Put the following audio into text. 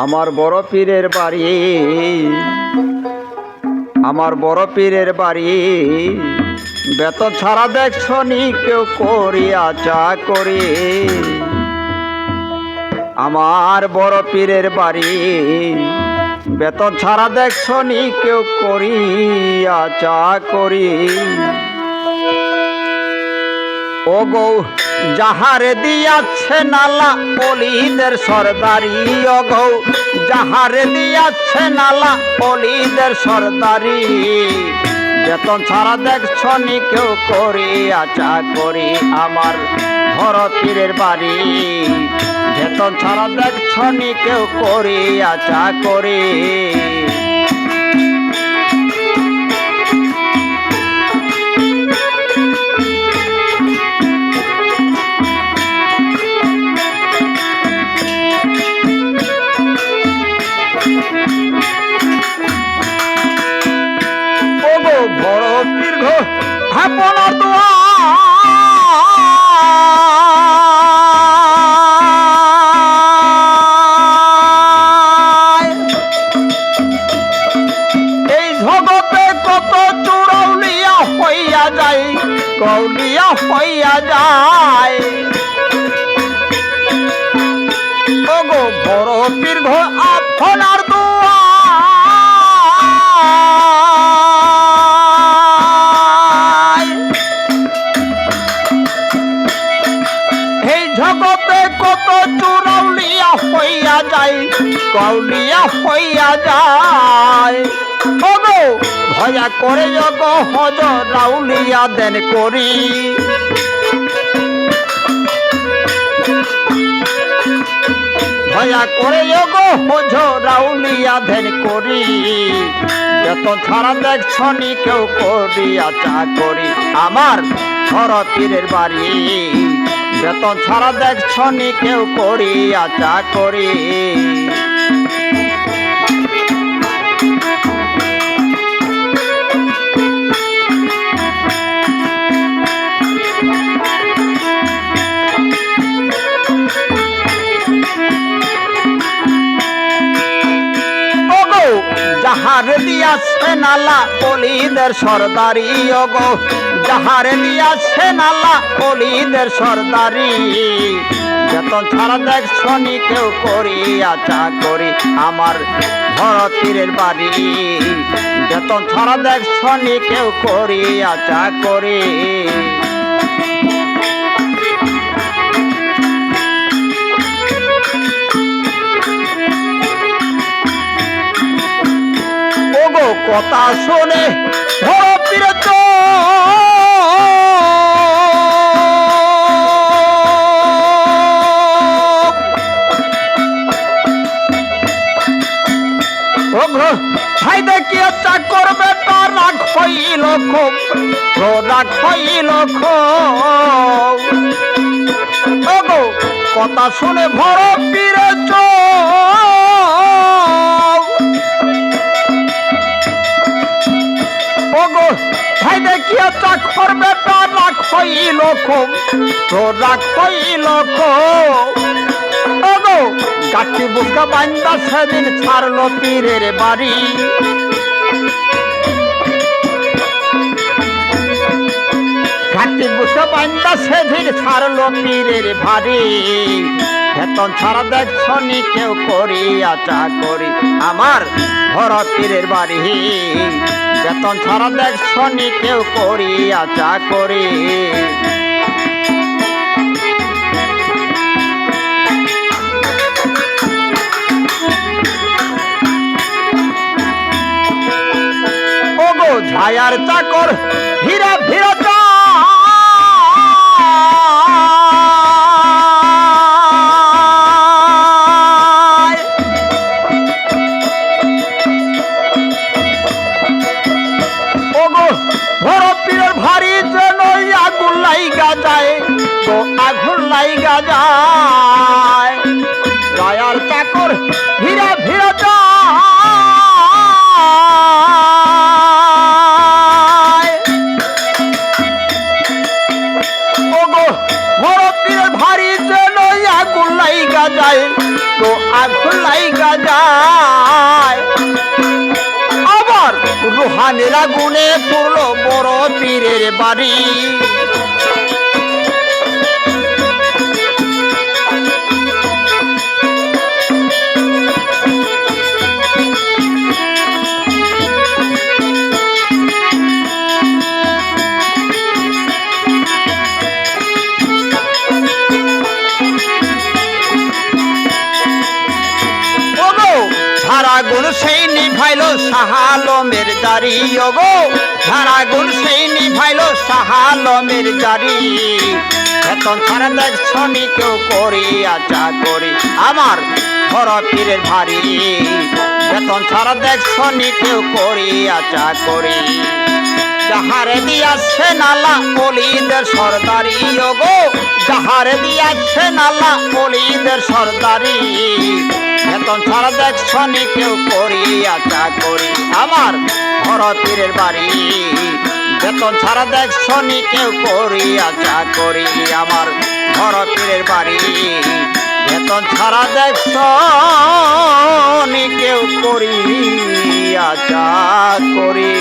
আমার বড় পীরের বাড়ি, আমার বড় পীরের বাড়ি, বেতন ছাড়া দেখছো নি কেউ করিয়া চাকরি। আমার বড় পীরের বাড়ি, বেতন ছাড়া দেখছো নি কেউ করিয়া চাকরি। ও গো যাহারে দিয়াছে নালা অলিদের সরদারি, ও গো যাহারে দিয়াছে নালা অলিদের সরদারি। বেতন ছাড়া দেখছো নি কেউ করিয়া চাকরি। আমার বড় পীরের বাড়ি, বেতন ছাড়া দেখছো নি কেউ করিয়া চাকরি। বড় পীর গো আপন এই জগতে কত চুরৌলিয়া হইয়া যায়, গৌলিয়া হইয়া যায়। ও গো বড় পীর গো আপনার জগতে কত চুরৌলিয়া হইয়া যায়, কৌলিয়া হইয়া যায়। ওগো ভয়া করে যোগ হজ রাউলিয়া দেন করি। ভয়া করে যোগ হজ রাউলিয়া দেন করি। বেতন ছাড়া দেখছো নি কেউ করিয়া চাকরি। আমার বড় পীরের বাড়ি, বেতন ছাড়া দেখছো নি কেউ করিয়া চাকরি। ওগো যাহারে দিয়াছে নালা অলিদের সরদারি, ওগো যাহারে দিয়াছে নালা অলিদের সরদারি। বেতন ছাড়া দেখছো নি কেউ করিয়া চাকরি। আমার বড় পীরের বাড়ি, বেতন ছাড়া দেখছো নি কেউ করিয়া চাকরি। ওগো কথা শুনে বড় পীরের ভাই দেখিয়া চাকর বেটা রাগ হইল খুব, রাগ হইল খুব। ওগো কথা শুনে বড় পীরের ওগো ভাই দেখিয়া চাকর বেটা রাগ হইল খুব, রাগ হইল খুব। ওগো গাঠি বুকা বান্দা সেদিন ছাড়লো পীরের বাড়ি। গাঠি বুকা বান্দা সেদিন ছাড়লো পীরের বাড়ি। বেতন ছাড়া দেখছো নি কেউ করিয়া চাকরি। আমার বড় পীরের বাড়ি, বেতন ছাড়া দেখছো নি কেউ করিয়া চাকরি। ছায়ার চাকর হীরা ভিড়া যায়। ওগো বড় পীরের ভারী যেন আগুন লাইগা যায়, তো আগুন লাইগা যায়। ছায়ার চাকর হীরা ভিড়া যায়, তো ভুলাই যায়। আবার রুহানিরা গুণে পড়লো বড় পীরের বাড়ি। ধারাগুণ সেই নিভাইলো শাহ আলমের জারি। ওগো ধারাগুণ সেই নিভাইলো শাহ আলমের জারি। বেতন ছাড়া দেখছনি কেউ করিয়া চাকরি আমার বড় পীরের ভারী। বেতন ছাড়া দেখছনি কেউ করিয়া চাকরি। যাহারে দিয়াছে নালা অলিদের সরদারি। ওগো যাহারে দিয়াছে নালা অলিদের সরদারি। বেতন ছাড়া দেখছনি কেউ করিয়া চাকরি আমার বড় পীরের বাড়ি। বেতন ছাড়া দেখছনি কেউ করিয়া চাকরি আমার বড় পীরের বাড়ি। বেতন ছাড়া দেখছনি কেউ করিয়া চাকরি।